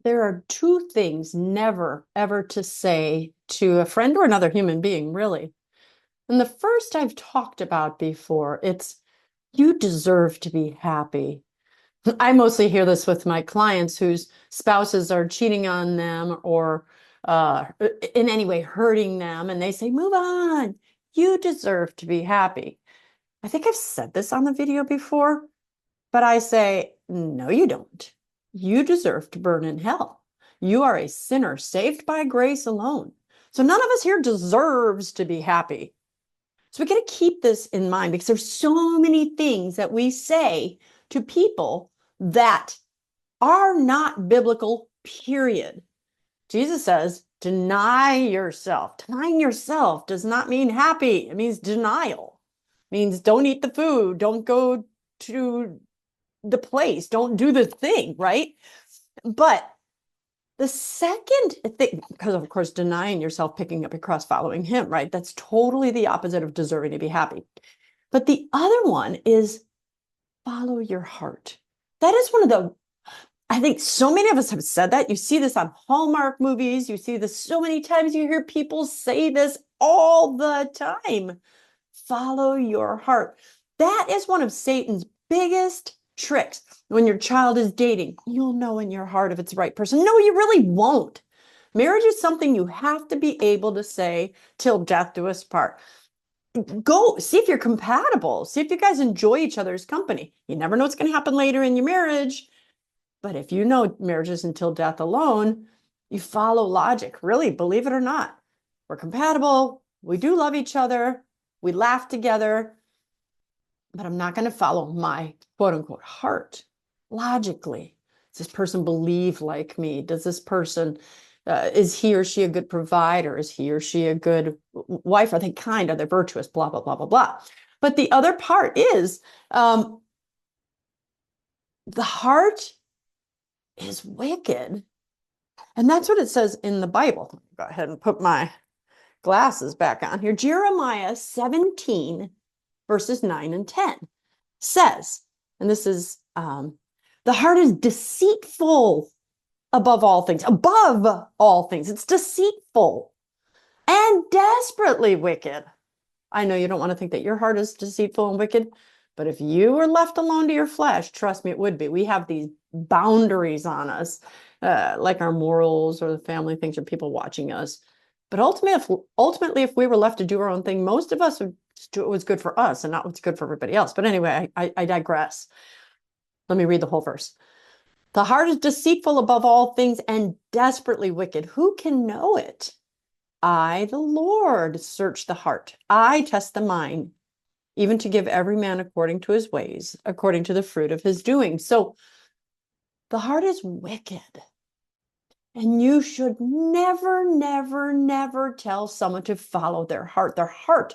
There are two things never, ever to say to a friend or another human being, really. And the first I've talked about before, it's you deserve to be happy. I mostly hear this with my clients whose spouses are cheating on them or in any way hurting them. And they say, move on. You deserve to be happy. I think I've said this on the video before, but I say, no, you don't. You deserve to burn in hell. You are a sinner saved by grace alone. So none of us here deserves to be happy. So we got to keep this in mind because there's so many things that we say to people that are not biblical, period. Jesus says, deny yourself. Denying yourself does not mean happy. It means denial. It means don't eat the food, don't go to the place, don't do the thing, right? But the second thing, because of course, denying yourself, picking up your cross, following him, right? That's totally the opposite of deserving to be happy. But the other one is follow your heart. That is one of the, I think so many of us have said that. You see this on Hallmark movies. You see this so many times. You hear people say this all the time. Follow your heart. That is one of Satan's biggest tricks. When your child is dating, you'll know in your heart if it's the right person. No, you really won't. Marriage is something you have to be able to say till death do us part. Go see if you're compatible. See if you guys enjoy each other's company. You never know what's going to happen later in your marriage. But if you know marriage is until death alone, you follow logic. Really, believe it or not. We're compatible. We do love each other. We laugh together. But I'm not going to follow my quote unquote heart logically. Does this person believe like me? Does this person, is he or she a good provider? Is he or she a good wife? Are they kind? Are they virtuous? Blah, blah, blah, blah, blah. But the other part is the heart is wicked. And that's what it says in the Bible. Go ahead and put my glasses back on here. Jeremiah 17, verses 9 and 10 says, and this is, the heart is deceitful above all things, above all things. It's deceitful and desperately wicked. I know you don't want to think that your heart is deceitful and wicked, but if you were left alone to your flesh, trust me, it would be. We have these boundaries on us, like our morals or the family things or people watching us. But ultimately, if we were left to do our own thing, most of us would do what was good for us and not what's good for everybody else. But anyway, I digress. Let me read the whole verse. The heart is deceitful above all things and desperately wicked. Who can know it? I, the Lord, search the heart. I test the mind, even to give every man according to his ways, according to the fruit of his doing. So the heart is wicked. And you should never, never, never tell someone to follow their heart. Their heart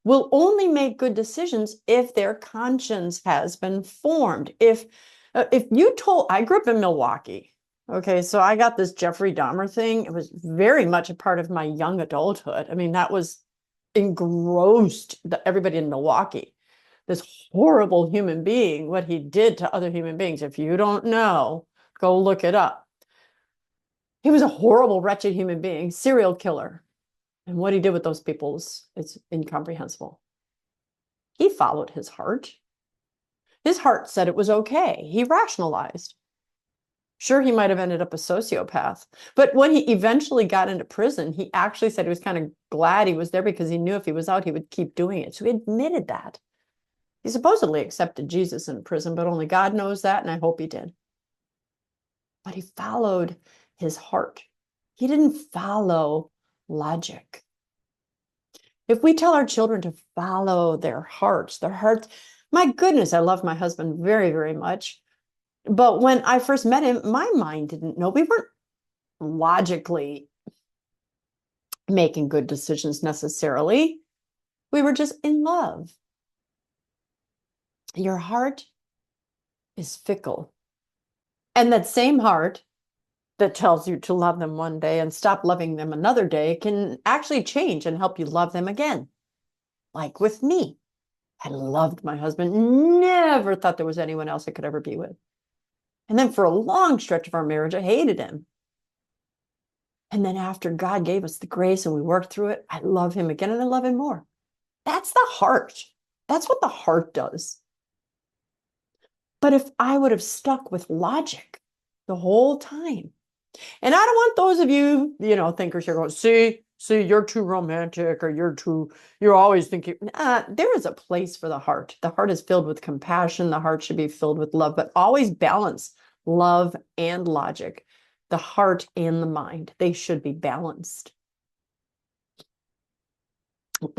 will only make good decisions if their conscience has been formed. If you told, I grew up in Milwaukee. Okay, so I got this Jeffrey Dahmer thing. It was very much a part of my young adulthood. I mean, that was engrossed everybody in Milwaukee. This horrible human being, what he did to other human beings. If you don't know, go look it up. He was a horrible, wretched human being, serial killer. And what he did with those people is incomprehensible. He followed his heart. His heart said it was okay. He rationalized. Sure, he might have ended up a sociopath. But when he eventually got into prison, he actually said he was kind of glad he was there because he knew if he was out, he would keep doing it. So he admitted that. He supposedly accepted Jesus in prison, but only God knows that, and I hope he did. But he followed his heart. He didn't follow logic. If we tell our children to follow their hearts, my goodness, I love my husband very, very much. But when I first met him, my mind didn't know. We weren't logically making good decisions necessarily. We were just in love. Your heart is fickle. And that same heart that tells you to love them one day and stop loving them another day can actually change and help you love them again. Like with me. I loved my husband, never thought there was anyone else I could ever be with. And then for a long stretch of our marriage, I hated him. And then after God gave us the grace and we worked through it, I love him again and I love him more. That's the heart. That's what the heart does. But if I would have stuck with logic the whole time, and I don't want those of you, thinkers here going, see, you're too romantic or you're always thinking, there is a place for the heart. The heart is filled with compassion. The heart should be filled with love, but always balance love and logic. The heart and the mind, they should be balanced.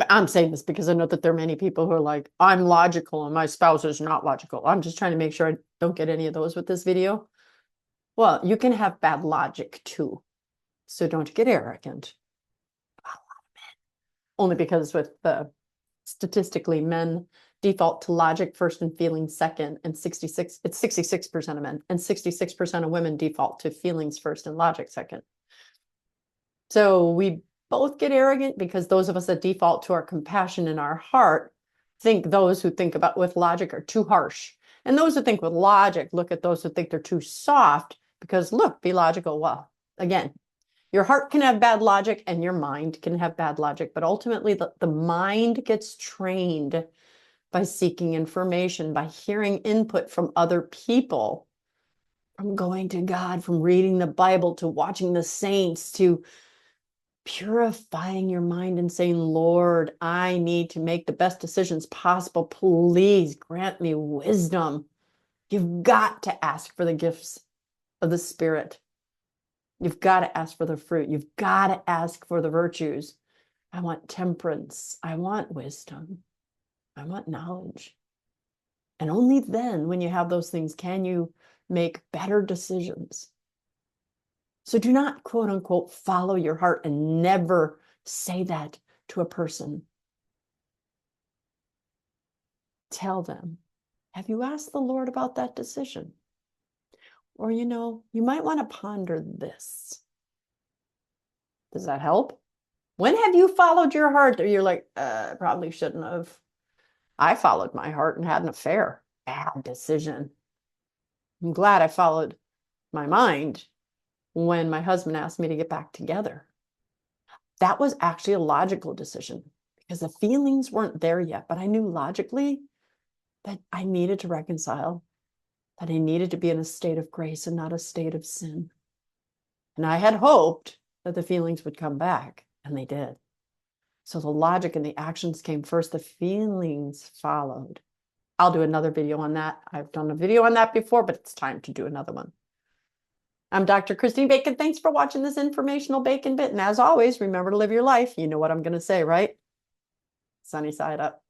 I'm saying this because I know that there are many people who are like, I'm logical and my spouse is not logical. I'm just trying to make sure I don't get any of those with this video. Well, you can have bad logic too. So don't get arrogant. Only because with the statistically men default to logic first and feelings second, and it's 66% of men, and 66% of women default to feelings first and logic second. So we both get arrogant because those of us that default to our compassion in our heart think those who think about with logic are too harsh. And those who think with logic look at those who think they're too soft because look, be logical. Well, again, your heart can have bad logic and your mind can have bad logic, but ultimately the mind gets trained by seeking information, by hearing input from other people, from going to God, from reading the Bible, to watching the saints, to purifying your mind and saying, Lord, I need to make the best decisions possible. Please grant me wisdom. You've got to ask for the gifts of the Spirit. You've got to ask for the fruit. You've got to ask for the virtues. I want temperance. I want wisdom. I want knowledge. And only then, when you have those things, can you make better decisions. So do not, quote unquote, follow your heart, and never say that to a person. Tell them, have you asked the Lord about that decision? Or, you might want to ponder this. Does that help? When have you followed your heart or you're like, probably shouldn't have? I followed my heart and had an affair. Bad decision. I'm glad I followed my mind when my husband asked me to get back together. That was actually a logical decision because the feelings weren't there yet, but I knew logically that I needed to reconcile, that I needed to be in a state of grace and not a state of sin. And I had hoped that the feelings would come back, and they did. So the logic and the actions came first, the feelings followed. I'll do another video on that. I've done a video on that before, but it's time to do another one. I'm Dr. Christine Bacon. Thanks for watching this informational Bacon Bit. And as always, remember to live your life. You know what I'm going to say, right? Sunny side up.